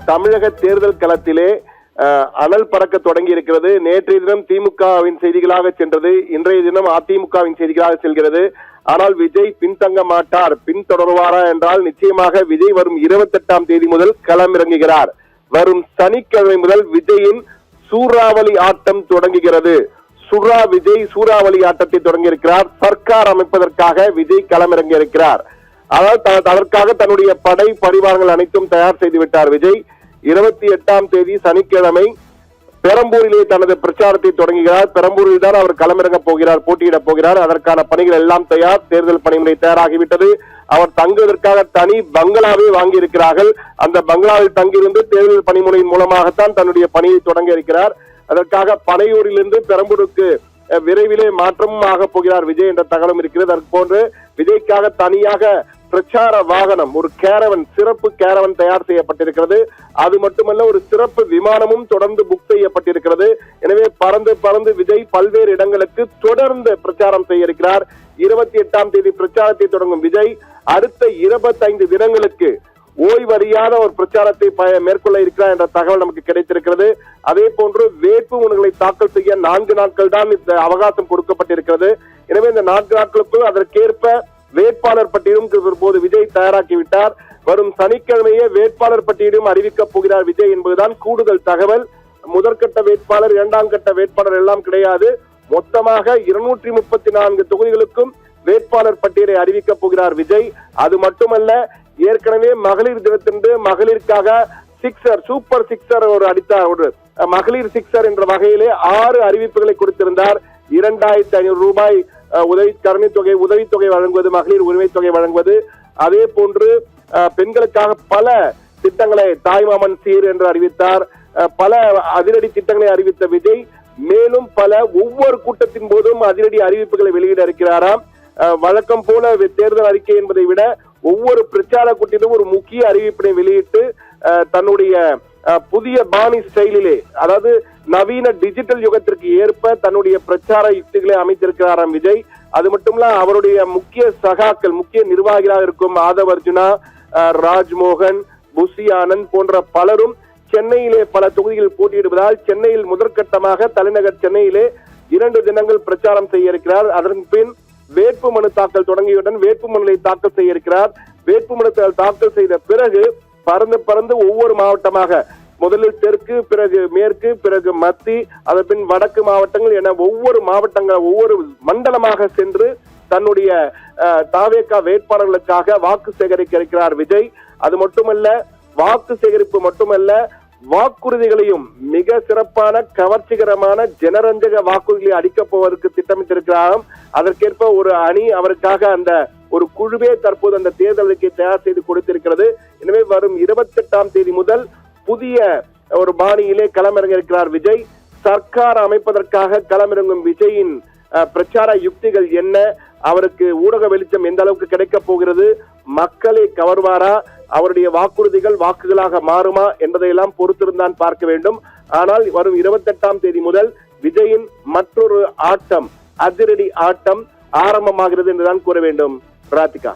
தமிழக தேர்தல் களத்திலே அனல் பறக்க தொடங்கி இருக்கிறது. நேற்றைய தினம் திமுகவின் செய்திகளாக சென்றது, இன்றைய தினம் அதிமுகவின் செய்திகளாக செல்கிறது. ஆனால் விஜய் பின்தங்க மாட்டார், பின்தொடர்வாரா என்றால் நிச்சயமாக விஜய் வரும் 28ஆம் தேதி முதல் களமிறங்குகிறார். வரும் சனிக்கிழமை முதல் விஜயின் சூறாவளி ஆட்டம் தொடங்குகிறது. விஜய் சூறாவளி ஆட்டத்தை தொடங்கி இருக்கிறார். சர்க்கார் அமைப்பதற்காக விஜய் களமிறங்கி இருக்கிறார். அதாவது அதற்காக தன்னுடைய படை பரிவாரங்கள் அனைத்தும் தயார் செய்து விட்டார் விஜய். 28ஆம் தேதி சனிக்கிழமை பெரம்பூரிலே தனது பிரச்சாரத்தை தொடங்குகிறார். பெரம்பூரில் தான் அவர் களமிறங்க போகிறார், போட்டியிடப் போகிறார். அதற்கான பணிகள் எல்லாம் தயார், தேர்தல் பணிமுறை தயாராகிவிட்டது. அவர் தங்குவதற்காக தனி பங்களாவை வாங்கி இருக்கிறார்கள். அந்த பங்களாவில் தங்கியிருந்து தேர்தல் பணிமுறையின் மூலமாகத்தான் தன்னுடைய பணியை தொடங்க இருக்கிறார். அதற்காக பனையூரிலிருந்து பெரம்பூருக்கு விரைவிலே மாற்றமும் ஆக போகிறார் விஜய் என்ற தகவலும் இருக்கிறது. அதற்கு போன்று விஜய்க்காக தனியாக பிரச்சார வாகனம், ஒரு கேரவன், சிறப்பு கேரவன் தயார் செய்யப்பட்டிருக்கிறது. அது மட்டுமல்ல, ஒரு சிறப்பு விமானமும் தொடர்ந்து புக் செய்யப்பட்டிருக்கிறது. எனவே பறந்து பறந்து விஜய் பல்வேறு இடங்களுக்கு தொடர்ந்து பிரச்சாரம் செய்ய இருக்கிறார். 28ஆம் தேதி பிரச்சாரத்தை தொடங்கும் விஜய் அடுத்த 25 தினங்களுக்கு ஓய்வறியாத ஒரு பிரச்சாரத்தை மேற்கொள்ள இருக்கிறார் என்ற தகவல் நமக்கு கிடைத்திருக்கிறது. அதே போன்று வேட்பு மனுக்களை தாக்கல் செய்ய 4 நாட்கள் தான் இந்த அவகாசம் கொடுக்கப்பட்டிருக்கிறது. எனவே இந்த 4 நாட்களுக்குள் அதற்கேற்ப வேட்பாளர் பட்டியலும் போது விஜய் தயாராக்கிவிட்டார். வரும் சனிக்கிழமையே வேட்பாளர் பட்டியலும் அறிவிக்கப் போகிறார் விஜய் என்பதுதான் கூடுதல் தகவல். முதற்கட்ட வேட்பாளர், 2ஆம் கட்ட வேட்பாளர் எல்லாம் கிடையாது. மொத்தமாக 234 தொகுதிகளுக்கும் வேட்பாளர் பட்டியலை அறிவிக்கப் போகிறார் விஜய். அது மட்டுமல்ல, ஏற்கனவே மகளிர் தினத்தன்று மகளிருக்காக சிக்ஸர், சூப்பர் சிக்ஸர் ஒரு அடித்தார். ஒரு மகளிர் சிக்ஸர் என்ற வகையிலே 6 அறிவிப்புகளை கொடுத்திருந்தார். 2500 ரூபாய் உதவித்தொகை வழங்குவது, மகளிர் உரிமை தொகை வழங்குவது, அதே போன்று பெண்களுக்காக பல திட்டங்களை, தாய்மாமன் சீர் என்று அறிவித்தார். பல அதிரடி திட்டங்களை அறிவித்த விஜய் மேலும் பல ஒவ்வொரு கூட்டத்தின் போதும் அதிரடி அறிவிப்புகளை வெளியிட இருக்கிறாராம். வழக்கம் போல தேர்தல் அறிக்கை என்பதை விட ஒவ்வொரு பிரச்சார கூட்டத்திலும் ஒரு முக்கிய அறிவிப்பினை வெளியிட்டு தன்னுடைய புதிய பாணி ஸ்டைலிலே, அதாவது நவீன டிஜிட்டல் யுகத்திற்கு ஏற்ப தன்னுடைய பிரச்சார யுக்திகளை அமைத்திருக்கிறாராம் விஜய். அது மட்டுமல்ல, அவருடைய முக்கிய சகாக்கள், முக்கிய நிர்வாகிகளாக இருக்கும் ஆதவ் அர்ஜுனா, ராஜ்மோகன், புசி ஆனந்த் போன்ற பலரும் சென்னையிலே பல தொகுதிகளில் போட்டியிடுவதால் சென்னையில் முதற்கட்டமாக தலைநகர் சென்னையிலே 2 தினங்கள் பிரச்சாரம் செய்ய இருக்கிறார். அதன் பின் வேட்பு மனு தாக்கல் தொடங்கியவுடன் வேட்பு மனுவை தாக்கல் செய்ய இருக்கிறார். வேட்பு மனு தாக்கல் செய்த பிறகு பறந்து பறந்து ஒவ்வொரு மாவட்டமாக, முதலில் தெற்கு, பிறகு மேற்கு, பிறகு மத்தி, அதன் பின் வடக்கு மாவட்டங்கள் என ஒவ்வொரு மாவட்டங்கள், ஒவ்வொரு மண்டலமாக சென்று தன்னுடைய தாவேகா வேட்பாளர்களுக்காக வாக்கு சேகரிக்க இருக்கிறார் விஜய். அது மட்டுமல்ல, வாக்கு சேகரிப்பு மட்டுமல்ல, வாக்குறுதிகளையும் மிக சிறப்பான கவர்ச்சிகரமான ஜனரஞ்சக வாக்குறுதிகளை அளிக்கப் போவதற்கு திட்டமிட்டிருக்கிறாராம். அதற்கேற்ப ஒரு அணி, அவருக்காக அந்த ஒரு குழுவே தற்போது அந்த தேர்தல் அறிக்கையை தயார் செய்து கொடுத்திருக்கிறது. எனவே வரும் 28ஆம் தேதி முதல் புதிய ஒரு பாணியிலே களமிறங்க இருக்கிறார் விஜய். சர்க்கார் அமைப்பதற்காக களமிறங்கும் விஜயின் பிரச்சார யுக்திகள் என்ன, அவருக்கு ஊடக வெளிச்சம் எந்த அளவுக்கு கிடைக்க போகிறது, மக்களை கவர்வாரா, அவருடைய வாக்குறுதிகள் வாக்குகளாக மாறுமா என்பதையெல்லாம் பொறுத்திருந்தான் பார்க்க வேண்டும். ஆனால் வரும் 28ஆம் தேதி முதல் விஜயின் மற்றொரு ஆட்டம், அதிரடி ஆட்டம் ஆரம்பமாகிறது என்றுதான் கூற வேண்டும். ராதிகா.